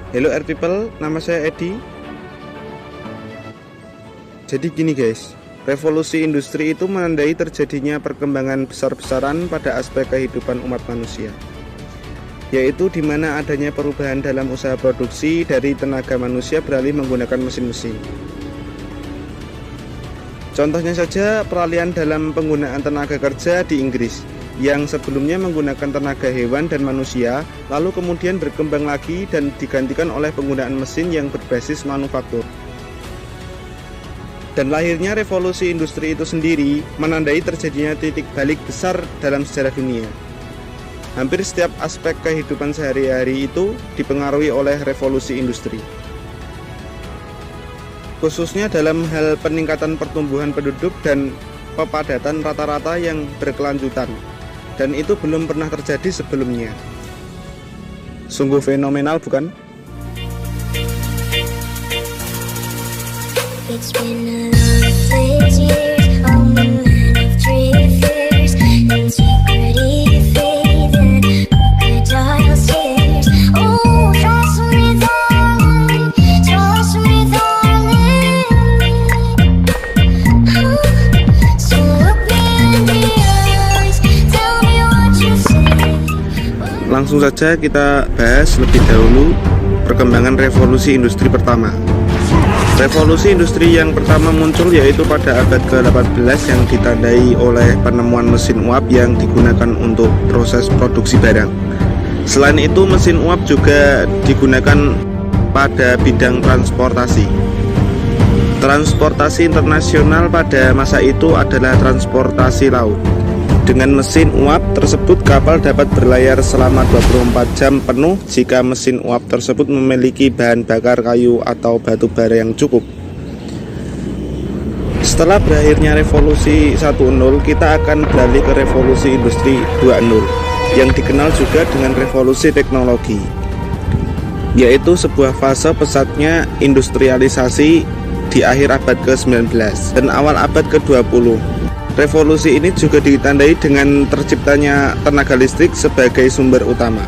Hello Air People, nama saya Edi. Jadi gini guys, revolusi industri itu menandai terjadinya perkembangan besar-besaran pada aspek kehidupan umat manusia, yaitu di mana adanya perubahan dalam usaha produksi dari tenaga manusia beralih menggunakan mesin-mesin. Contohnya saja peralihan dalam penggunaan tenaga kerja di Inggris, yang sebelumnya menggunakan tenaga hewan dan manusia, lalu kemudian berkembang lagi dan digantikan oleh penggunaan mesin yang berbasis manufaktur. Dan lahirnya revolusi industri itu sendiri menandai terjadinya titik balik besar dalam sejarah dunia. Hampir setiap aspek kehidupan sehari-hari itu dipengaruhi oleh revolusi industri, khususnya dalam hal peningkatan pertumbuhan penduduk dan pepadatan rata-rata yang berkelanjutan, dan itu belum pernah terjadi sebelumnya. Sungguh fenomenal, bukan? It's been a long 6 years on the line of drifters, integrity fading, crocodile tears. Oh, trust me, darling, trust me, darling. So look me in the eyes, tell me what you see. Langsung saja kita bahas lebih dahulu perkembangan revolusi industri pertama. Revolusi industri yang pertama muncul yaitu pada abad ke-18 yang ditandai oleh penemuan mesin uap yang digunakan untuk proses produksi barang. Selain itu, mesin uap juga digunakan pada bidang transportasi. Transportasi internasional pada masa itu adalah transportasi laut. Dengan mesin uap tersebut, kapal dapat berlayar selama 24 jam penuh jika mesin uap tersebut memiliki bahan bakar kayu atau batu bara yang cukup. Setelah berakhirnya revolusi 1.0, kita akan beralih ke revolusi industri 2.0 yang dikenal juga dengan revolusi teknologi, yaitu sebuah fase pesatnya industrialisasi di akhir abad ke-19 dan awal abad ke-20. Revolusi ini juga ditandai dengan terciptanya tenaga listrik sebagai sumber utama.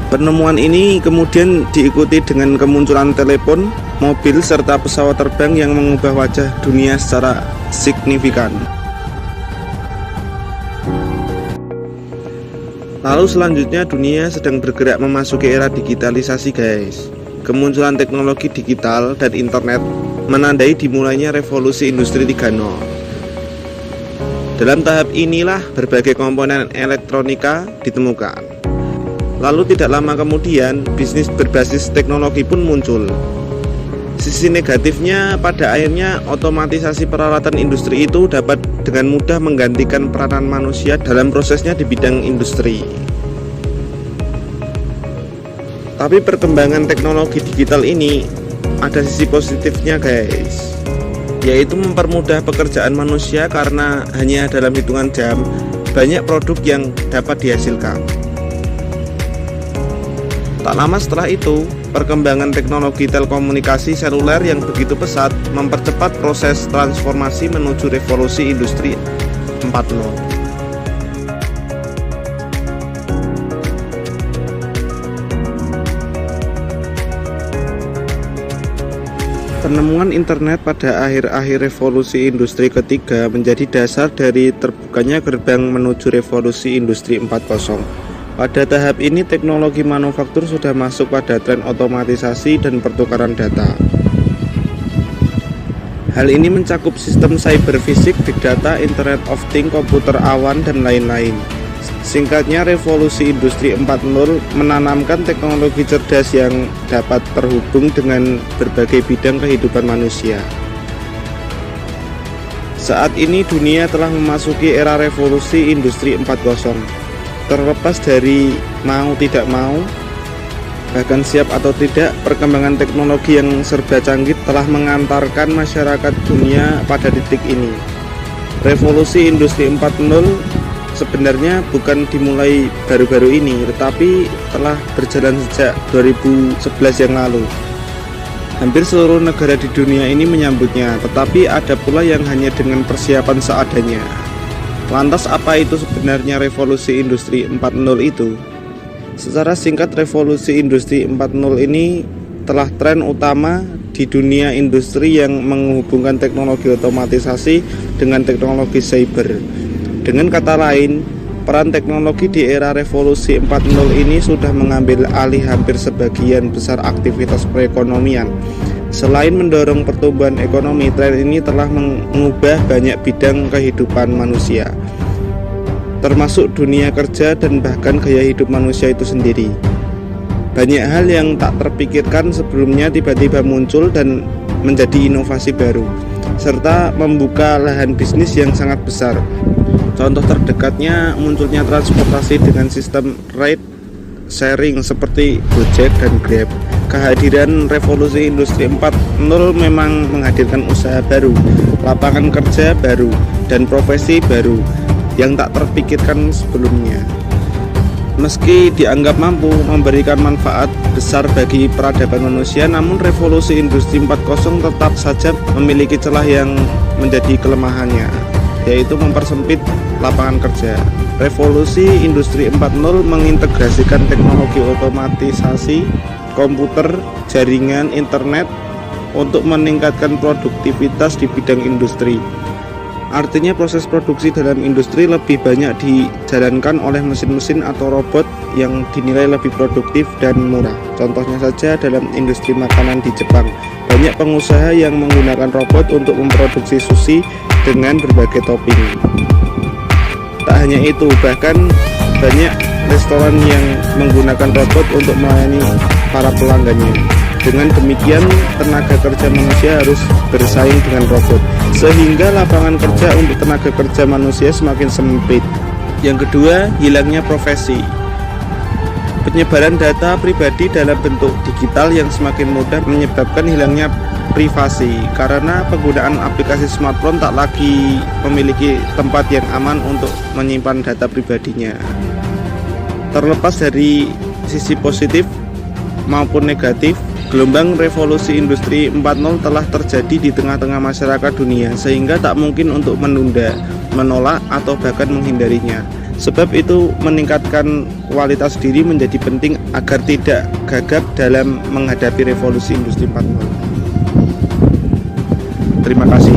Penemuan ini kemudian diikuti dengan kemunculan telepon, mobil, serta pesawat terbang yang mengubah wajah dunia secara signifikan. Lalu selanjutnya dunia sedang bergerak memasuki era digitalisasi guys. Kemunculan teknologi digital dan internet menandai dimulainya revolusi industri 3.0. Dalam tahap inilah berbagai komponen elektronika ditemukan. Lalu tidak lama kemudian bisnis berbasis teknologi pun muncul. Sisi negatifnya pada akhirnya otomatisasi peralatan industri itu dapat dengan mudah menggantikan peranan manusia dalam prosesnya di bidang industri. Tapi perkembangan teknologi digital ini ada sisi positifnya guys, yaitu mempermudah pekerjaan manusia karena hanya dalam hitungan jam banyak produk yang dapat dihasilkan. Tak lama setelah itu, perkembangan teknologi telekomunikasi seluler yang begitu pesat mempercepat proses transformasi menuju revolusi industri 4.0. Penemuan internet pada akhir-akhir revolusi industri ketiga menjadi dasar dari terbukanya gerbang menuju revolusi industri 4.0. Pada tahap ini teknologi manufaktur sudah masuk pada tren otomatisasi dan pertukaran data. Hal ini mencakup sistem cyber fisik, big data, internet of things, komputer awan, dan lain-lain. Singkatnya, revolusi industri 4.0 menanamkan teknologi cerdas yang dapat terhubung dengan berbagai bidang kehidupan manusia. Saat ini dunia telah memasuki era revolusi industri 4.0. Terlepas dari mau tidak mau, bahkan siap atau tidak, perkembangan teknologi yang serba canggih telah mengantarkan masyarakat dunia pada titik ini. Revolusi industri 4.0 sebenarnya bukan dimulai baru-baru ini, tetapi telah berjalan sejak 2011 yang lalu. Hampir seluruh negara di dunia ini menyambutnya, tetapi ada pula yang hanya dengan persiapan seadanya. Lantas apa itu sebenarnya revolusi industri 4.0 itu? Secara singkat, revolusi industri 4.0 ini telah tren utama di dunia industri yang menghubungkan teknologi otomatisasi dengan teknologi cyber. Dengan kata lain, peran teknologi di era revolusi 4.0 ini sudah mengambil alih hampir sebagian besar aktivitas perekonomian. Selain mendorong pertumbuhan ekonomi, tren ini telah mengubah banyak bidang kehidupan manusia, termasuk dunia kerja dan bahkan gaya hidup manusia itu sendiri. Banyak hal yang tak terpikirkan sebelumnya tiba-tiba muncul dan menjadi inovasi baru, serta membuka lahan bisnis yang sangat besar. Contoh terdekatnya munculnya transportasi dengan sistem ride sharing seperti Gojek dan Grab. Kehadiran revolusi industri 4.0 memang menghadirkan usaha baru, lapangan kerja baru, dan profesi baru yang tak terpikirkan sebelumnya. Meski dianggap mampu memberikan manfaat besar bagi peradaban manusia, namun revolusi industri 4.0 tetap saja memiliki celah yang menjadi kelemahannya, yaitu mempersempit lapangan kerja. Revolusi industri 4.0 mengintegrasikan teknologi otomatisasi, komputer, jaringan, internet untuk meningkatkan produktivitas di bidang industri. Artinya proses produksi dalam industri lebih banyak dijalankan oleh mesin-mesin atau robot yang dinilai lebih produktif dan murah. Contohnya saja dalam industri makanan di Jepang, banyak pengusaha yang menggunakan robot untuk memproduksi sushi dengan berbagai topping. Tak hanya itu, bahkan banyak restoran yang menggunakan robot untuk melayani para pelanggannya. Dengan demikian, tenaga kerja manusia harus bersaing dengan robot, sehingga lapangan kerja untuk tenaga kerja manusia semakin sempit. Yang kedua, hilangnya profesi. Penyebaran data pribadi dalam bentuk digital yang semakin mudah menyebabkan hilangnya privasi, karena penggunaan aplikasi smartphone tak lagi memiliki tempat yang aman untuk menyimpan data pribadinya. Terlepas dari sisi positif maupun negatif, gelombang revolusi industri 4.0 telah terjadi di tengah-tengah masyarakat dunia, sehingga tak mungkin untuk menunda, menolak, atau bahkan menghindarinya. Sebab itu, meningkatkan kualitas diri menjadi penting agar tidak gagap dalam menghadapi revolusi industri 4.0. Terima kasih.